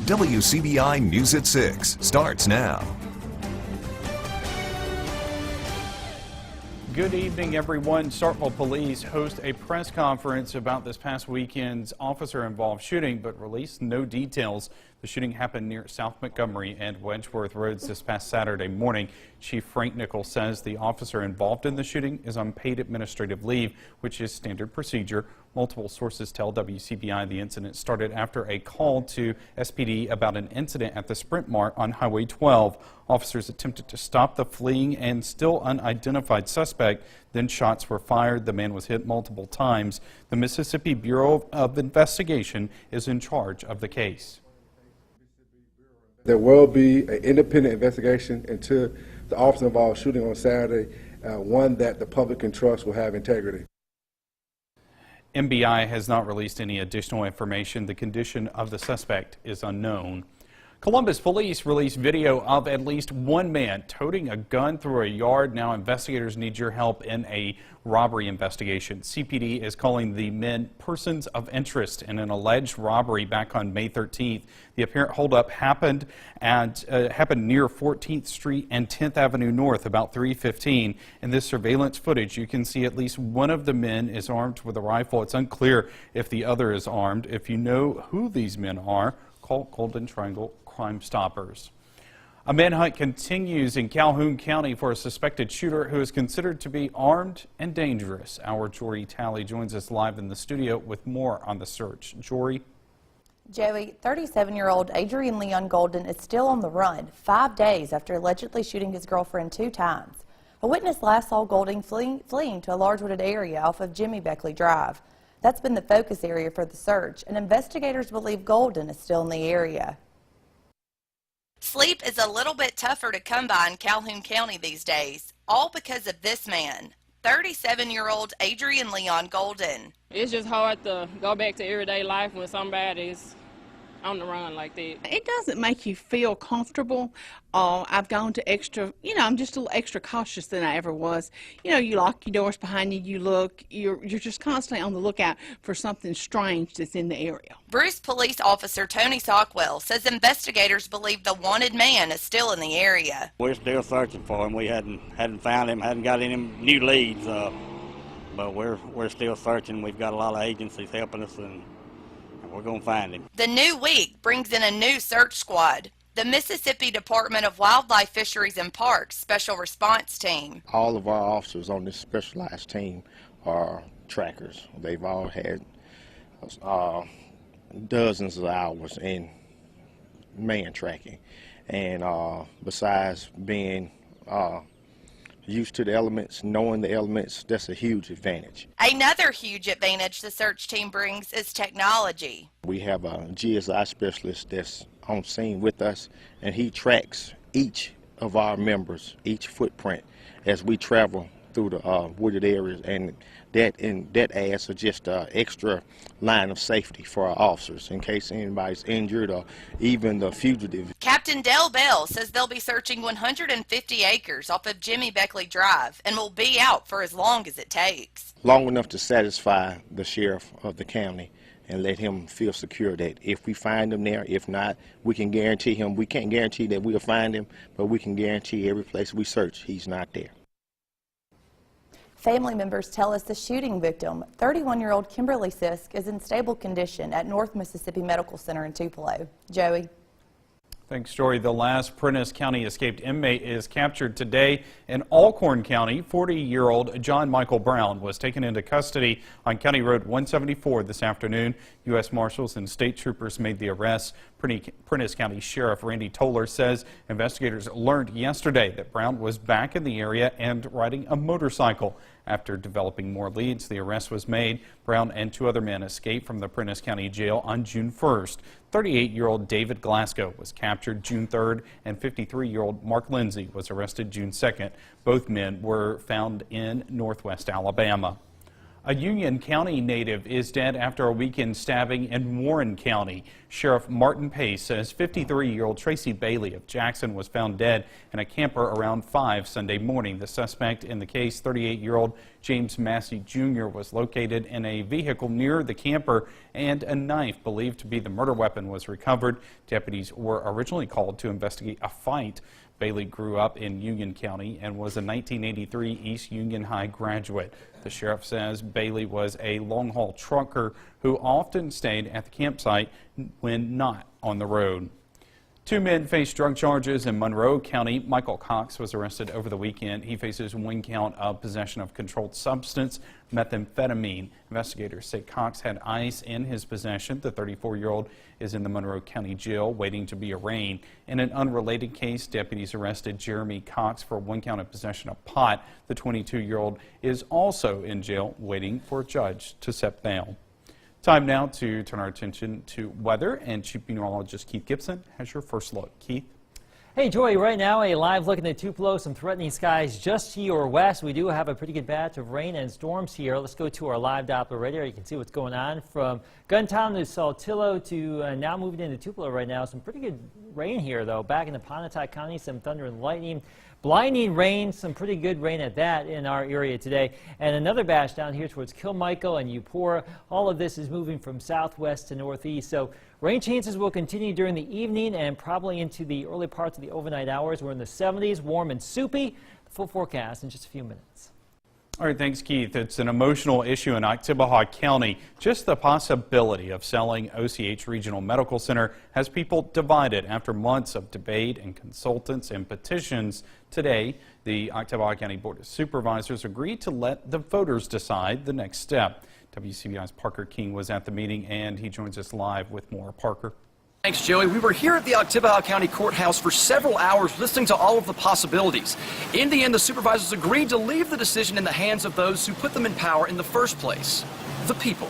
WCBI News at 6 starts now. Good evening, everyone. Starkville Police host a press conference about this past weekend's officer-involved shooting, but released no details. The shooting happened near South Montgomery and Wedgeworth Roads this past Saturday morning. Chief Frank Nichols says the officer involved in the shooting is on paid administrative leave, which is standard procedure. Multiple sources tell WCBI the incident started after a call to SPD about an incident at the Sprint Mart on Highway 12. Officers attempted to stop the fleeing and still unidentified suspect. Then shots were fired. The man was hit multiple times. The Mississippi Bureau of Investigation is in charge of the case. There will be an independent investigation into the officer-involved shooting on Saturday, one that the public can trust will have integrity. MBI has not released any additional information. The condition of the suspect is unknown. Columbus police released video of at least one man toting a gun through a yard. Now investigators need your help in a robbery investigation. CPD is calling the men persons of interest in an alleged robbery back on May 13th. The apparent holdup happened near 14th Street and 10th Avenue North about 3:15. In this surveillance footage, you can see at least one of the men is armed with a rifle. It's unclear if the other is armed. If you know who these men are, call Golden Triangle Crime Stoppers. A manhunt continues in Calhoun County for a suspected shooter who is considered to be armed and dangerous. Our Jory Talley joins us live in the studio with more on the search. Jory? Joey, 37-year-old Adrian Leon Golden is still on the run 5 days after allegedly shooting his girlfriend 2 times. A witness last saw Golden fleeing to a large wooded area off of Jimmy Beckley Drive. That's been the focus area for the search, and investigators believe Golden is still in the area. Sleep is a little bit tougher to come by in Calhoun County these days, all because of this man, 37-year-old Adrian Leon Golden. It's just hard to go back to everyday life when somebody's on the run like that. It doesn't make you feel comfortable. I've gone to extra, I'm just a little extra cautious than I ever was. You lock your doors behind you, you look, you're just constantly on the lookout for something strange that's in the area. Bruce Police Officer Tony Sockwell says investigators believe the wanted man is still in the area. We're still searching for him. We hadn't found him, hadn't got any new leads, but we're still searching. We've got a lot of agencies helping us, and we're going to find him. The new week brings in a new search squad, the Mississippi Department of Wildlife, Fisheries and Parks Special Response Team. All of our officers on this specialized team are trackers. They've all had dozens of hours in man tracking, and besides being used to the elements, knowing the elements, that's a huge advantage. Another huge advantage the search team brings is technology. We have a GSI specialist that's on scene with us, and he tracks each of our members, each footprint, as we travel through the wooded areas, and that adds just an extra line of safety for our officers in case anybody's injured or even the fugitive. Captain Dale Bell says they'll be searching 150 acres off of Jimmy Beckley Drive and will be out for as long as it takes. Long enough to satisfy the sheriff of the county and let him feel secure that if we find him there, if not, we can guarantee him. We can't guarantee that we'll find him, but we can guarantee every place we search, he's not there. Family members tell us the shooting victim, 31-year-old Kimberly Sisk, is in stable condition at North Mississippi Medical Center in Tupelo. Joey? Thanks, Jory. The last Prentiss County escaped inmate is captured today in Alcorn County. 40-year-old John Michael Brown was taken into custody on County Road 174 this afternoon. U.S. Marshals and state troopers made the arrest. Prentiss County Sheriff Randy Toller says investigators learned yesterday that Brown was back in the area and riding a motorcycle. After developing more leads, the arrest was made. Brown and 2 other men escaped from the Prentiss County Jail on June 1st. 38-year-old David Glasgow was captured June 3rd, and 53-year-old Mark Lindsay was arrested June 2nd. Both men were found in northwest Alabama. A Union County native is dead after a weekend stabbing in Warren County. Sheriff Martin Pace says 53-year-old Tracy Bailey of Jackson was found dead in a camper around 5 Sunday morning. The suspect in the case, 38-year-old James Massey Jr., was located in a vehicle near the camper, and a knife believed to be the murder weapon was recovered. Deputies were originally called to investigate a fight. Bailey grew up in Union County and was a 1983 East Union High graduate. The sheriff says Bailey was a long-haul trucker who often stayed at the campsite when not on the road. 2 men face drug charges in Monroe County. Michael Cox was arrested over the weekend. He faces 1 count of possession of controlled substance, methamphetamine. Investigators say Cox had ice in his possession. The 34-year-old is in the Monroe County Jail waiting to be arraigned. In an unrelated case, deputies arrested Jeremy Cox for 1 count of possession of pot. The 22-year-old is also in jail waiting for a judge to set bail. Time now to turn our attention to weather, and Chief Meteorologist Keith Gibson has your first look. Keith? Hey, Joy, right now a live look at Tupelo, some threatening skies just to your west. We do have a pretty good batch of rain and storms here. Let's go to our live Doppler radar. You can see what's going on from Guntown to Saltillo to now moving into Tupelo right now. Some pretty good rain here, though. Back in the Pontotoc County, some thunder and lightning. Blinding rain, some pretty good rain at that in our area today. And another batch down here towards Kilmichael and Eupora. All of this is moving from southwest to northeast. So rain chances will continue during the evening and probably into the early parts of the overnight hours. We're in the 70s, warm and soupy. The full forecast in just a few minutes. All right, thanks, Keith. It's an emotional issue in Oktibbeha County. Just the possibility of selling OCH Regional Medical Center has people divided after months of debate and consultants and petitions. Today, the Oktibbeha County Board of Supervisors agreed to let the voters decide the next step. WCBI's Parker King was at the meeting, and he joins us live with more. Parker. Thanks, Joey. We were here at the Oktibbeha County Courthouse for several hours listening to all of the possibilities. In the end, the supervisors agreed to leave the decision in the hands of those who put them in power in the first place, the people.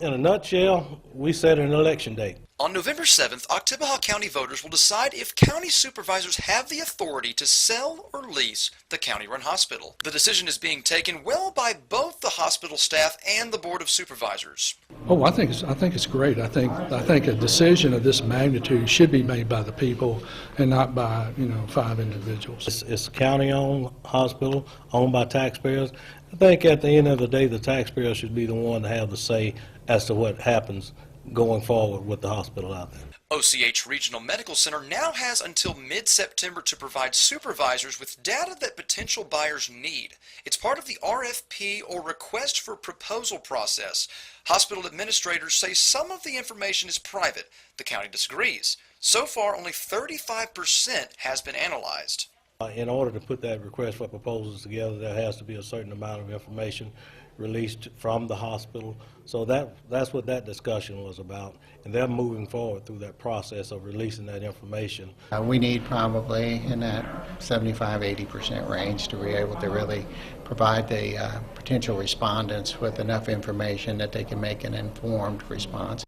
In a nutshell, we set an election date. On November 7th, Oktibbeha County voters will decide if county supervisors have the authority to sell or lease the county-run hospital. The decision is being taken well by both the hospital staff and the Board of Supervisors. Oh, I think it's great. I think a decision of this magnitude should be made by the people and not by 5 individuals. It's a county-owned hospital, owned by taxpayers. I think at the end of the day, the taxpayers should be the one to have the say as to what happens going forward with the hospital out there. OCH Regional Medical Center now has until mid-September to provide supervisors with data that potential buyers need. It's part of the RFP, or request for proposal process. Hospital administrators say some of the information is private. The county disagrees. So far, only 35% has been analyzed. In order to put that request for proposals together, there has to be a certain amount of information released from the hospital. So that's what that discussion was about, and they're moving forward through that process of releasing that information. We need probably in that 75–80% range to be able to really provide the potential respondents with enough information that they can make an informed response.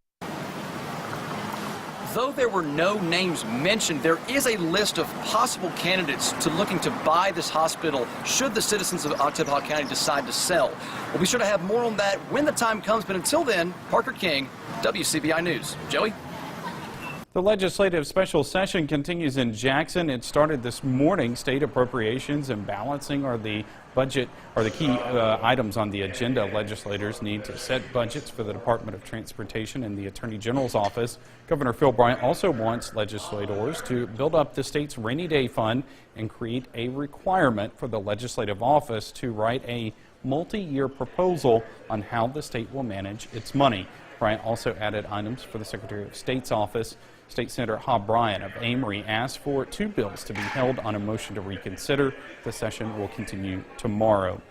Though there were no names mentioned, there is a list of possible candidates to looking to buy this hospital should the citizens of Oktibbeha County decide to sell. We'll be sure to have more on that when the time comes, but until then, Parker King, WCBI News. Joey? The legislative special session continues in Jackson. It started this morning. State appropriations and balancing are the key items on the agenda. Legislators need to set budgets for the Department of Transportation and the Attorney General's office. Governor Phil Bryant also wants legislators to build up the state's rainy day fund and create a requirement for the legislative office to write a multi-year proposal on how the state will manage its money. Bryant also added items for the Secretary of State's office. State Senator Hob Bryan of Amory asked for 2 bills to be held on a motion to reconsider. The session will continue tomorrow.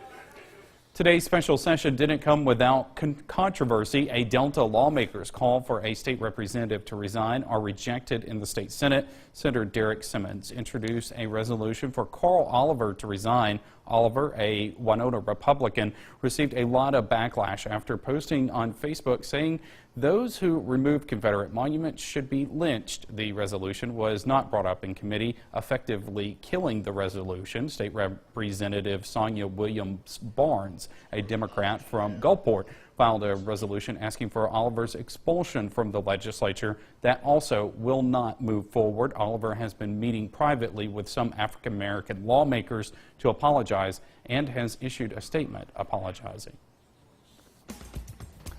Today's special session didn't come without controversy. A Delta lawmaker's call for a state representative to resign are rejected in the state Senate. Senator Derek Simmons introduced a resolution for Carl Oliver to resign. Oliver, a Winona Republican, received a lot of backlash after posting on Facebook saying Those who remove Confederate monuments should be lynched. The resolution was not brought up in committee, effectively killing the resolution. State Representative Sonia Williams-Barnes, a Democrat from Gulfport, filed a resolution asking for Oliver's expulsion from the legislature. That also will not move forward. Oliver has been meeting privately with some African-American lawmakers to apologize and has issued a statement apologizing.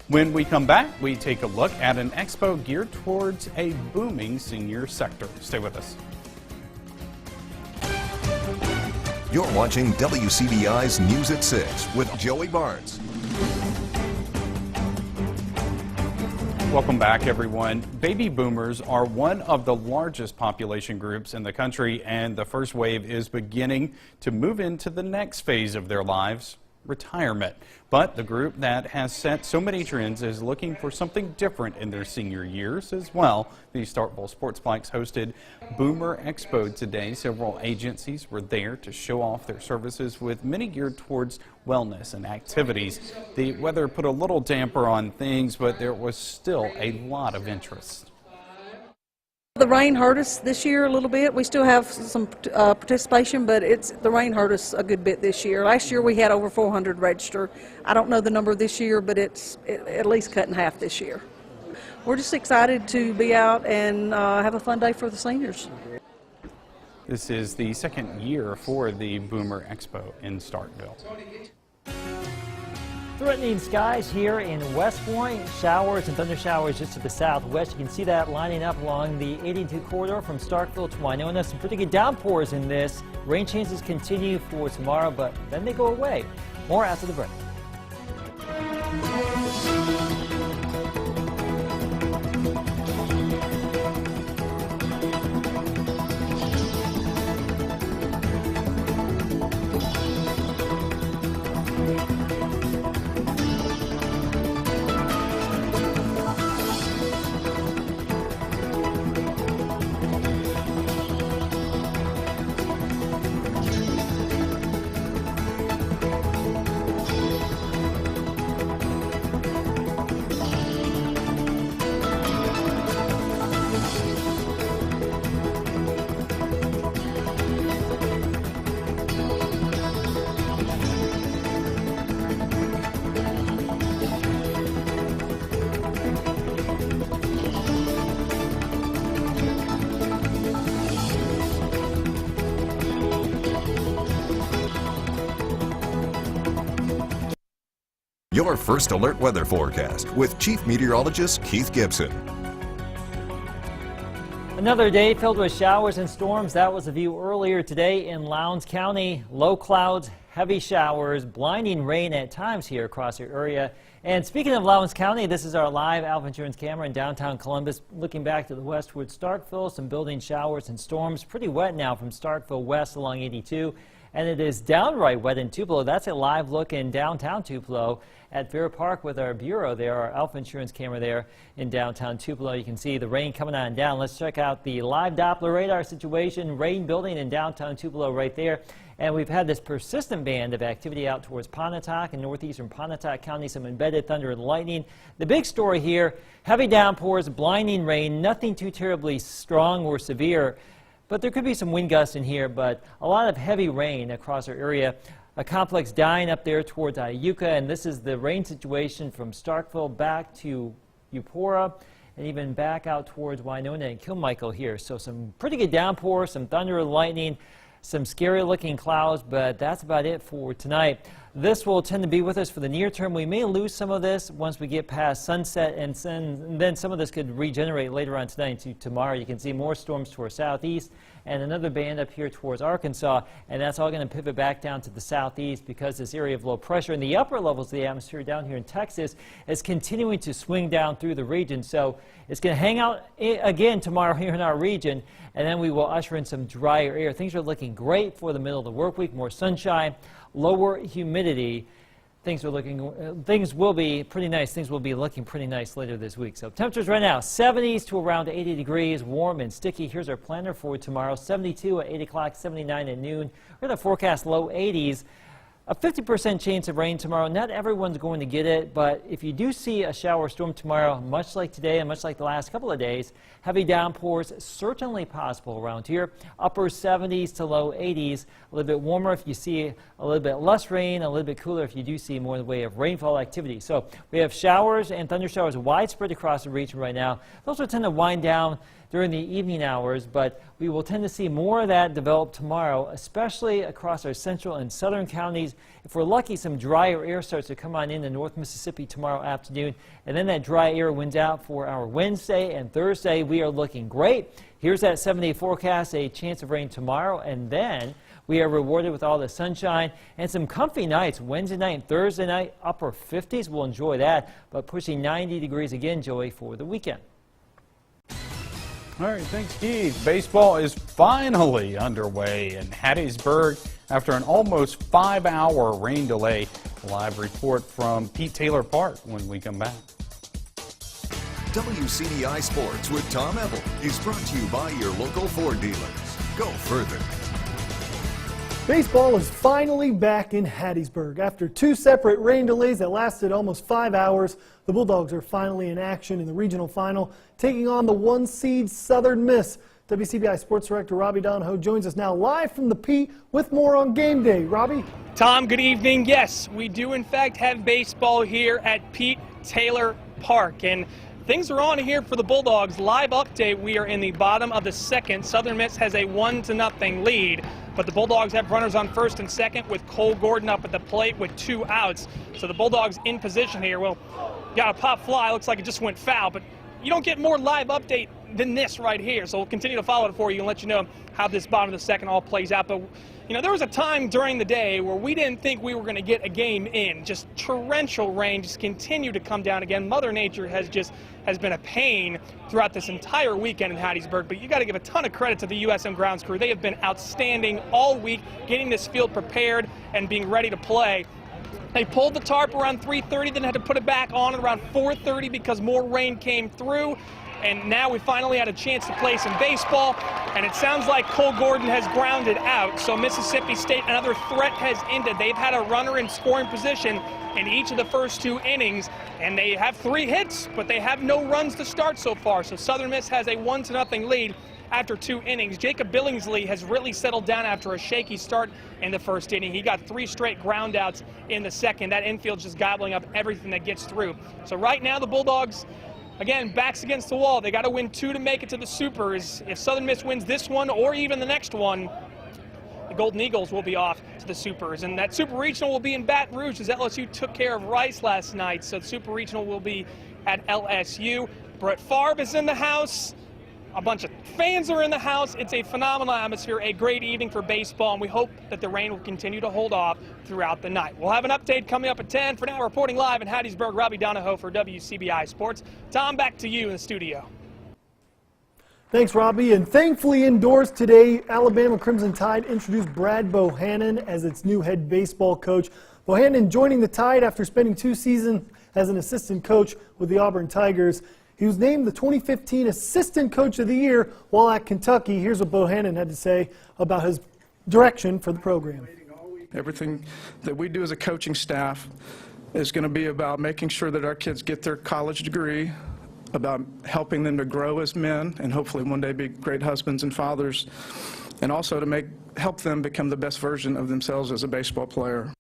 When we come back, we take a look at an expo geared towards a booming senior sector. Stay with us. You're watching WCBI's News at 6 with Joey Barnes. Welcome back, everyone. Baby boomers are one of the largest population groups in the country, and the first wave is beginning to move into the next phase of their lives, retirement. But the group that has set so many trends is looking for something different in their senior years as well. The Starkville Sportsplex hosted Boomer Expo today. Several agencies were there to show off their services, with many geared towards wellness and activities. The weather put a little damper on things, but there was still a lot of interest. The rain hurt us this year a little bit. We still have some participation, but the rain hurt us a good bit this year. Last year we had over 400 register. I don't know the number this year, but it's at least cut in half this year. We're just excited to be out and have a fun day for the seniors. This is the second year for the Boomer Expo in Starkville. Threatening skies here in West Point. Showers and thunder showers just to the southwest. You can see that lining up along the 82 corridor from Starkville to Winona. Some pretty good downpours in this. Rain chances continue for tomorrow, but then they go away. More after the break. Your first alert weather forecast with Chief Meteorologist Keith Gibson. Another day filled with showers and storms. That was a view earlier today in Lowndes County. Low clouds, heavy showers, blinding rain at times here across your area. And speaking of Lowndes County, this is our live Alpha Insurance camera in downtown Columbus. Looking back to the westward Starkville, some building showers and storms. Pretty wet now from Starkville west along 82. And it is downright wet in Tupelo. That's a live look in downtown Tupelo at Fair Park with our bureau there, our Alpha Insurance camera there in downtown Tupelo. You can see the rain coming on down. Let's check out the live Doppler radar situation. Rain building in downtown Tupelo right there. And we've had this persistent band of activity out towards Pontotoc and northeastern Pontotoc County, some embedded thunder and lightning. The big story here, heavy downpours, blinding rain, nothing too terribly strong or severe. But there could be some wind gusts in here, but a lot of heavy rain across our area. A complex dying up there towards Iuka, and this is the rain situation from Starkville back to Eupora and even back out towards Winona and Kilmichael here. So some pretty good downpour, some thunder and lightning, some scary looking clouds, but that's about it for tonight. This will tend to be with us for the near term. We may lose some of this once we get past sunset, and then some of this could regenerate later on tonight to tomorrow. You can see more storms to our southeast and another band up here towards Arkansas, and that's all going to pivot back down to the southeast because this area of low pressure in the upper levels of the atmosphere down here in Texas is continuing to swing down through the region. So it's going to hang out again tomorrow here in our region, and then we will usher in some drier air. Things are looking great for the middle of the work week, more sunshine, lower humidity. Things will be pretty nice. Things will be looking pretty nice later this week. So temperatures right now, 70s to around 80 degrees, warm and sticky. Here's our planner for tomorrow, 72 at 8 o'clock, 79 at noon. We're going to forecast low 80s. A 50% chance of rain tomorrow. Not everyone's going to get it, but if you do see a shower or storm tomorrow, much like today and much like the last couple of days, heavy downpours certainly possible around here. Upper 70s to low 80s. A little bit warmer if you see a little bit less rain, a little bit cooler if you do see more in the way of rainfall activity. So we have showers and thunder showers widespread across the region right now. Those will tend to wind down during the evening hours, but we will tend to see more of that develop tomorrow, especially across our central and southern counties. If we're lucky, some drier air starts to come on into North Mississippi tomorrow afternoon, and then that dry air wins out for our Wednesday and Thursday. We are looking great. Here's that 7-day forecast, a chance of rain tomorrow, and then we are rewarded with all the sunshine and some comfy nights. Wednesday night and Thursday night, upper 50s. We'll enjoy that, but pushing 90 degrees again, Joey, for the weekend. All right, thanks, Keith. Baseball is finally underway in Hattiesburg after an almost 5-hour rain delay. Live report from Pete Taylor Park when we come back. WCBI Sports with Tom Ebel is brought to you by your local Ford dealers. Go further. Baseball is finally back in Hattiesburg. After 2 separate rain delays that lasted almost 5 hours, the Bulldogs are finally in action in the regional final, taking on the 1-seed Southern Miss. WCBI Sports Director Robbie Donahoe joins us now live from the Pete with more on game day. Robbie? Tom, good evening. Yes, we do in fact have baseball here at Pete Taylor Park, and things are on here for the Bulldogs. Live update, we are in the bottom of the second. Southern Miss has a 1-0 lead, but the Bulldogs have runners on first and second with Cole Gordon up at the plate with 2 outs. So the Bulldogs in position here. Well, got a pop fly, looks like it just went foul, but you don't get more live update than this right here. So we'll continue to follow it for you and let you know how this bottom of the second all plays out. But you know, there was a time during the day where we didn't think we were going to get a game in. Just torrential rain just continued to come down again. Mother Nature has been a pain throughout this entire weekend in Hattiesburg, but you got to give a ton of credit to the USM grounds crew. They have been outstanding all week, getting this field prepared and being ready to play. They pulled the tarp around 3:30, then had to put it back on at around 4:30 because more rain came through. And now we finally had a chance to play some baseball, and it sounds like Cole Gordon has grounded out. So Mississippi State, another threat has ended. They've had a runner in scoring position in each of the first 2 innings, and they have 3 hits, but they have no runs to start so far. So Southern Miss has a 1-0 lead after 2 innings. Jacob Billingsley has really settled down after a shaky start in the first inning. He got 3 straight groundouts in the second. That infield's just gobbling up everything that gets through. So right now the Bulldogs, again, backs against the wall. They got to win 2 to make it to the Supers. If Southern Miss wins this one or even the next one, the Golden Eagles will be off to the Supers. And that Super Regional will be in Baton Rouge as LSU took care of Rice last night. So the Super Regional will be at LSU. Brett Favre is in the house. A bunch of fans are in the house. It's a phenomenal atmosphere, a great evening for baseball, and we hope that the rain will continue to hold off throughout the night. We'll have an update coming up at 10. For now, reporting live in Hattiesburg, Robbie Donahoe for WCBI Sports. Tom, back to you in the studio. Thanks, Robbie. And thankfully indoors today, Alabama Crimson Tide introduced Brad Bohannon as its new head baseball coach. Bohannon joining the Tide after spending 2 seasons as an assistant coach with the Auburn Tigers. He was named the 2015 Assistant Coach of the Year while at Kentucky. Here's what Bohannon had to say about his direction for the program. Everything that we do as a coaching staff is going to be about making sure that our kids get their college degree, about helping them to grow as men and hopefully one day be great husbands and fathers, and also to help them become the best version of themselves as a baseball player.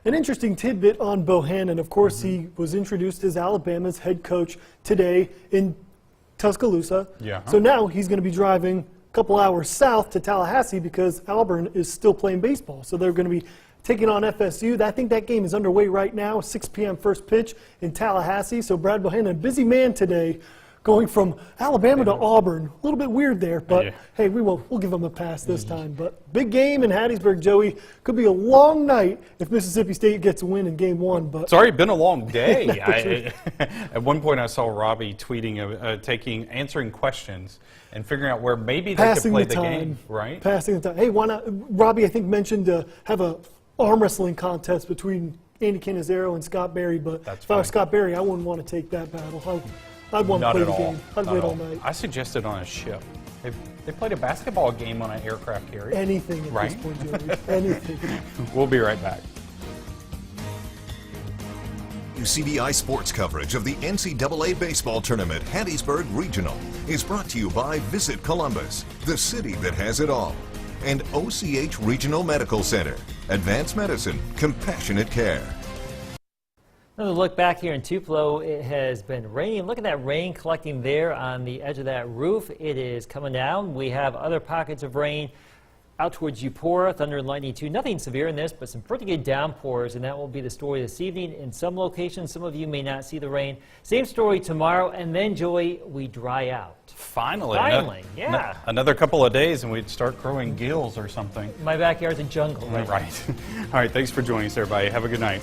An interesting tidbit on Bohannon, of course, he was introduced as Alabama's head coach today in Tuscaloosa. Yeah. So now he's going to be driving a couple hours south to Tallahassee because Auburn is still playing baseball. So they're going to be taking on FSU. I think that game is underway right now, 6 p.m. first pitch in Tallahassee. So Brad Bohannon, a busy man today, going from Alabama to Auburn. A little bit weird there, but hey, we'll give them a pass this time. But big game in Hattiesburg, Joey. Could be a long night if Mississippi State gets a win in game 1. But it's already been a long day. At one point I saw Robbie tweeting of answering questions and figuring out where maybe they could play the game. Right? Passing the time. Hey, why not? Robbie, I think, mentioned have a arm wrestling contest between Andy Canizero and Scott Berry, but if I was Scott Berry, I wouldn't want to take that battle. I'd want to play the game. I'd wait all night. I suggested on a ship. They played a basketball game on an aircraft carrier. Anything at Right? this point, Joey. Anything. We'll be right back. WCBI sports coverage of the NCAA baseball tournament Hattiesburg Regional is brought to you by Visit Columbus, the city that has it all, and OCH Regional Medical Center, advanced medicine, compassionate care. Another look back here in Tupelo. It has been raining. Look at that rain collecting there on the edge of that roof. It is coming down. We have other pockets of rain out towards Eupora, thunder and lightning too. Nothing severe in this, but some pretty good downpours, and that will be the story this evening. In some locations, some of you may not see the rain. Same story tomorrow, and then, Joey, we dry out. Finally. Yeah. Another couple of days, and we'd start growing gills or something. My backyard's a jungle. Right. All right, thanks for joining us, everybody. Have a good night.